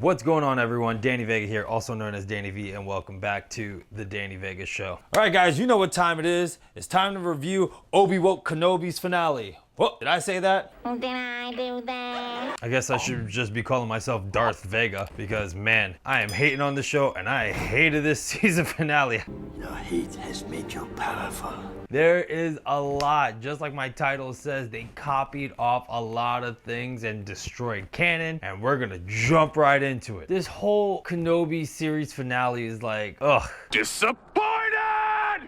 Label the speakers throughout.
Speaker 1: What's going on, everyone? Danny Vega here, also known as Danny V, and welcome back to the Danny Vega Show. All right, guys, you know what time it is. It's time to review ObiWan Kenobi's finale. Whoa, did I say that?
Speaker 2: Did I do that?
Speaker 1: I guess I should just be calling myself Darth Vega because, man, I am hating on the show and I hated this season finale.
Speaker 3: Your hate has made you powerful.
Speaker 1: There is a lot, just like my title says, they copied off a lot of things and destroyed canon, and we're gonna jump right into it. This whole Kenobi series finale is like, ugh.
Speaker 4: Disappointed!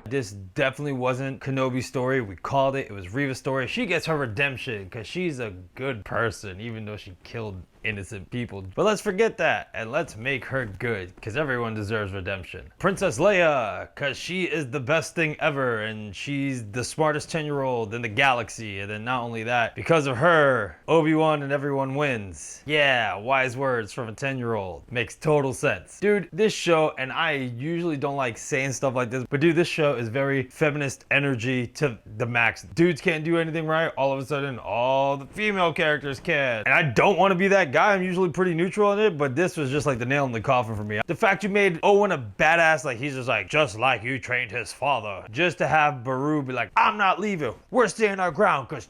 Speaker 1: This definitely wasn't Kenobi's story. We called it. It was Reva's story. She gets her redemption because she's a good person, even though she killed innocent people. But let's forget that and let's make her good because everyone deserves redemption. Princess Leia, because she is the best thing ever and she's the smartest 10-year-old in the galaxy. And then not only that, because of her, Obi-Wan and everyone wins. Yeah, wise words from a 10-year-old. Makes total sense. Dude, this show, and I usually don't like saying stuff like this, but dude, this show is very feminist energy to the max. Dudes can't do anything right. All of a sudden, all the female characters can. And I don't want to be that guy. I'm usually pretty neutral in it, but this was just like the nail in the coffin for me. The fact you made Owen a badass, like he's just like you trained his father. Just to have Baru be like, I'm not leaving. We're staying our ground because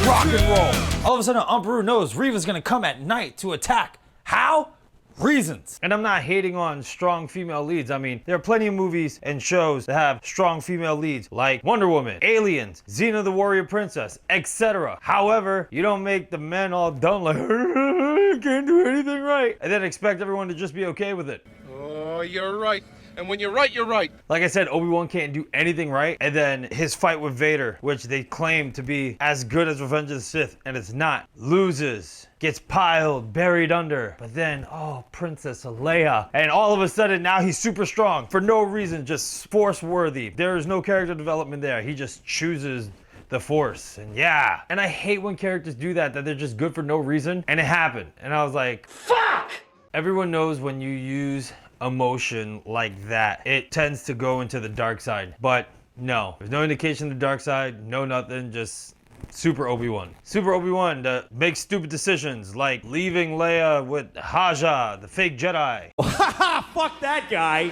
Speaker 1: rock and roll. All of a sudden, Aunt Beru knows Reva's gonna come at night to attack. How? Reasons. And I'm not hating on strong female leads. I mean, there are plenty of movies and shows that have strong female leads like Wonder Woman, Aliens, Xena the Warrior Princess, etc. However, you don't make the men all dumb like, can't do anything right, and then expect everyone to just be okay with it.
Speaker 4: Oh, you're right. And when you're right, you're right.
Speaker 1: Like I said, Obi-Wan can't do anything right. And then his fight with Vader, which they claim to be as good as Revenge of the Sith, and it's not. Loses. Gets piled, buried under. But then, oh, Princess Leia. And all of a sudden, now he's super strong. For no reason, just force-worthy. There is no character development there. He just chooses the Force. And yeah. And I hate when characters do that they're just good for no reason. And it happened. And I was like, fuck! Everyone knows when you use emotion like that, it tends to go into the dark side. But no, there's no indication of the dark side, no nothing, just super Obi-Wan. Super Obi-Wan that makes stupid decisions like leaving Leia with Haja, the fake Jedi.
Speaker 5: Fuck that guy.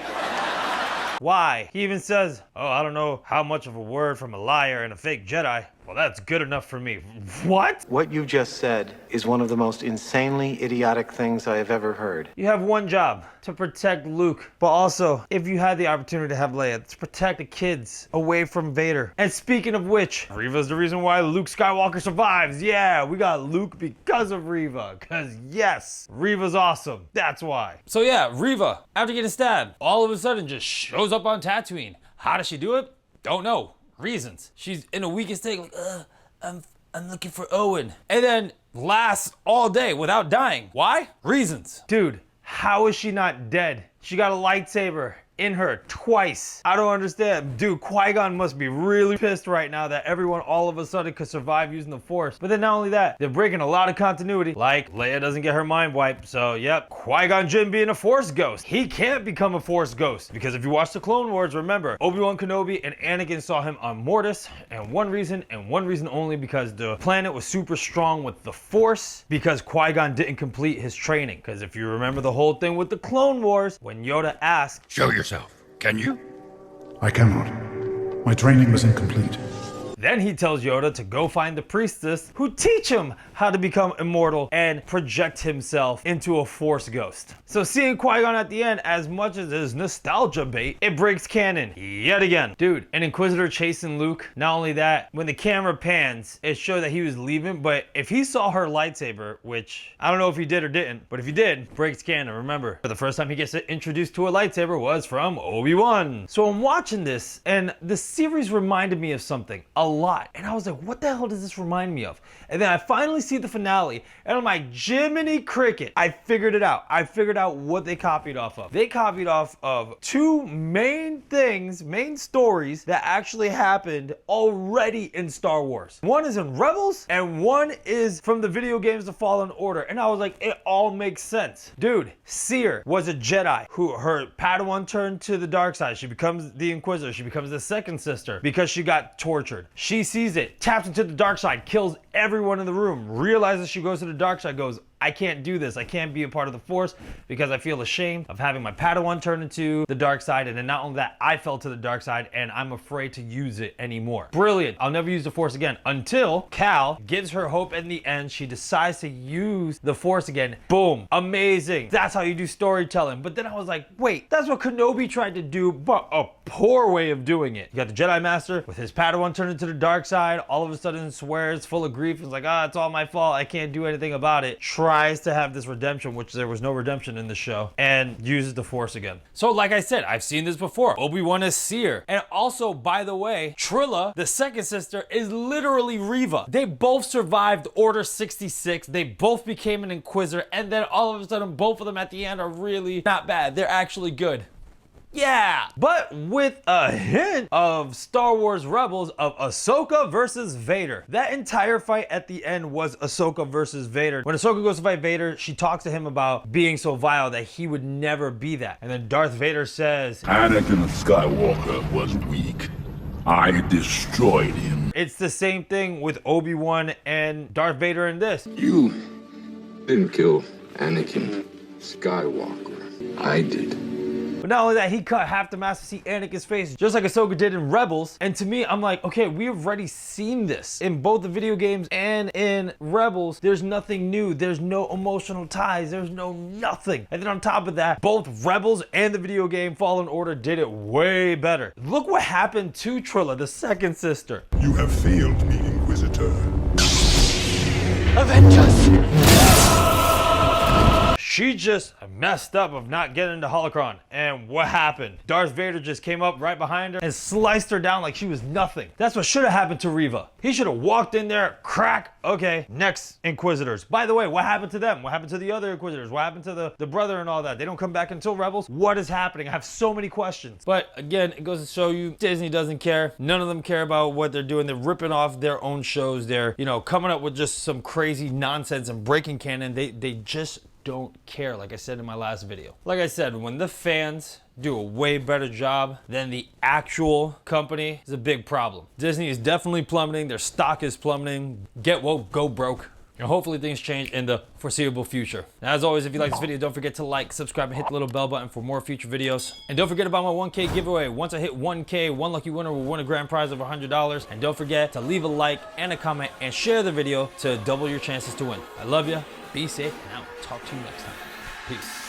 Speaker 1: Why? He even says, oh, I don't know how much of a word from a liar and a fake Jedi. Well, that's good enough for me. What?
Speaker 6: What you just said is one of the most insanely idiotic things I have ever heard.
Speaker 1: You have one job, to protect Luke. But also, if you had the opportunity to have Leia, to protect the kids away from Vader. And speaking of which, Reva's the reason why Luke Skywalker survives. Yeah, we got Luke because of Reva. Because yes, Reva's awesome. That's why. So yeah, Reva, after getting stabbed, all of a sudden just shows up on Tatooine. How does she do it? Don't know. Reasons. She's in a weakest state, like, I'm looking for Owen. And then lasts all day without dying. Why? Reasons. Dude, how is she not dead? She got a lightsaber in her twice. I don't understand. Dude, Qui Gon must be really pissed right now that everyone all of a sudden could survive using the Force. But then not only that, they're breaking a lot of continuity. Like, Leia doesn't get her mind wiped. So, yep, Qui Gon Jinn being a Force ghost. He can't become a Force ghost. Because if you watch the Clone Wars, remember, Obi-Wan Kenobi and Anakin saw him on Mortis. And one reason only, because the planet was super strong with the Force. Because Qui Gon didn't complete his training. Because if you remember the whole thing with the Clone Wars, when Yoda asked,
Speaker 4: Show yourself. Can you?
Speaker 7: I cannot. My training was incomplete.
Speaker 1: then he tells Yoda to go find the priestess who teach him how to become immortal and project himself into a Force ghost. So seeing Qui-Gon at the end, as much as it is nostalgia bait, it breaks canon yet again. Dude, an Inquisitor chasing Luke, not only that, when the camera pans, it showed that he was leaving, but if he saw her lightsaber, which I don't know if he did or didn't, but if he did, breaks canon, remember. For the first time he gets introduced to a lightsaber was from Obi-Wan. So I'm watching this, and the series reminded me of something a lot. And I was like, what the hell does this remind me of? And then I finally see the finale, and I'm like, Jiminy Cricket, I figured it out. I figured out what they copied off of. They copied off of two main things, main stories that actually happened already in Star Wars. One is in Rebels, and one is from the video games The Fallen Order. And I was like, it all makes sense. Dude, Seer was a Jedi who her Padawan turned to the dark side. She becomes the Inquisitor. She becomes the second sister because she got tortured. She sees it, taps into the dark side, kills everyone in the room, realizes she goes to the dark side, goes, I can't do this. I can't be a part of the Force because I feel ashamed of having my Padawan turn into the dark side. And then not only that, I fell to the dark side and I'm afraid to use it anymore. Brilliant. I'll never use the Force again until Cal gives her hope in the end. She decides to use the Force again. Boom. Amazing. That's how you do storytelling. But then I was like, wait, that's what Kenobi tried to do, but a poor way of doing it. You got the Jedi Master with his Padawan turned into the dark side, all of a sudden swears, full of grief, is like, it's all my fault, I can't do anything about it. Tries to have this redemption, which there was no redemption in the show, and uses the Force again. So like I said, I've seen this before. Obi-Wan is Seer. And also, by the way, Trilla, the second sister, is literally Reva. They both survived Order 66. They both became an Inquisitor, and then all of a sudden, both of them at the end are really not bad. They're actually good. Yeah, but with a hint of Star Wars Rebels of Ahsoka versus Vader. That entire fight at the end was Ahsoka versus Vader. When Ahsoka goes to fight Vader, she talks to him about being so vile that he would never be that. And then Darth Vader says,
Speaker 4: Anakin Skywalker was weak. I destroyed him.
Speaker 1: It's the same thing with Obi-Wan and Darth Vader in this.
Speaker 8: You didn't kill Anakin Skywalker. I did.
Speaker 1: But not only that, he cut half the Master see Anakin's face, just like Ahsoka did in Rebels. And to me, I'm like, okay, we've already seen this in both the video games and in Rebels. There's nothing new. There's no emotional ties. There's no nothing. And then on top of that, both Rebels and the video game Fallen Order did it way better. Look what happened to Trilla, the second sister.
Speaker 7: You have failed me, Inquisitor.
Speaker 1: Avengers! She just messed up of not getting into Holocron. And what happened? Darth Vader just came up right behind her and sliced her down like she was nothing. That's what should have happened to Reva. He should have walked in there, crack, okay, next Inquisitors. By the way, what happened to them? What happened to the other Inquisitors? What happened to the brother and all that? They don't come back until Rebels? What is happening? I have so many questions. But again, it goes to show you Disney doesn't care. None of them care about what they're doing. They're ripping off their own shows. They're, coming up with just some crazy nonsense and breaking canon. They just don't care, like I said in my last video. Like I said, when the fans do a way better job than the actual company, is a big problem. Disney is definitely plummeting. Their stock is plummeting. Get woke, go broke. And hopefully things change in the foreseeable future. Now, as always, if you like this video, don't forget to like, subscribe, and hit the little bell button for more future videos. And don't forget about my 1K giveaway. Once I hit 1K, one lucky winner will win a grand prize of $100. And don't forget to leave a like and a comment and share the video to double your chances to win. I love you. Be safe, and I'll talk to you next time. Peace.